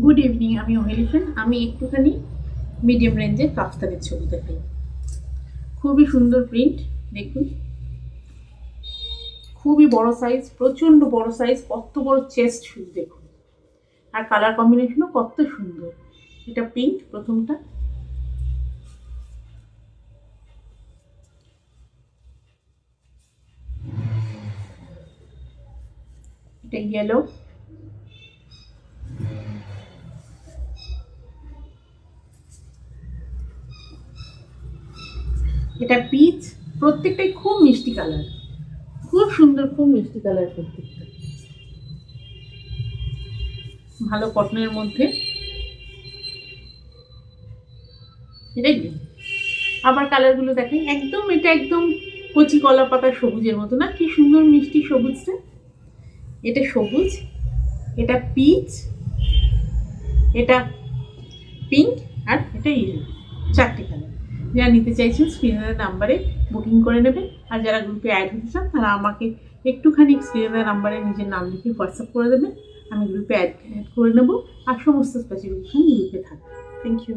Good evening, আমি অহেলিফেন। আমি একটুখানি মিডিয়াম রেঞ্জের কাফতানের ছবি দেখাই। খুবই সুন্দর প্রিন্ট, দেখুন। খুবই বড় সাইজ, প্রচণ্ড বড় সাইজ, কত বড় চেস্ট শুধু দেখুন। আর কালার কম্বিনেশনও কত সুন্দর। এটা পিঙ্ক প্রথমটা, এটা ইয়েলো, এটা পিচ। প্রত্যেকটাই খুব মিষ্টি কালার, খুব সুন্দর, খুব মিষ্টি কালার প্রত্যেকটা। ভালো কটনের মধ্যে, এটাই গ্রিন। আবার কালারগুলো দেখেন, একদম এটা একদম কচি কলা পাতা সবুজের মতো না, কি সুন্দর মিষ্টি সবুজটা। এটা সবুজ, এটা পিচ, এটা পিঙ্ক, আর এটা ইয়েলো। চারটে কালার। যারা নিতে চাইছেন স্ক্রিনের নাম্বারে বুকিং করে নেবেন। আর যারা গ্রুপে অ্যাড হতে চান তারা আমাকে একটুখানি স্ক্রিনের নাম্বারে নিজের নাম লিখে হোয়াটসঅ্যাপ করে দেবেন। আমি গ্রুপে অ্যাড করে নেবো, আর সমস্ত স্পেসিফিকেশন গ্রুপে থাকবে। Thank you.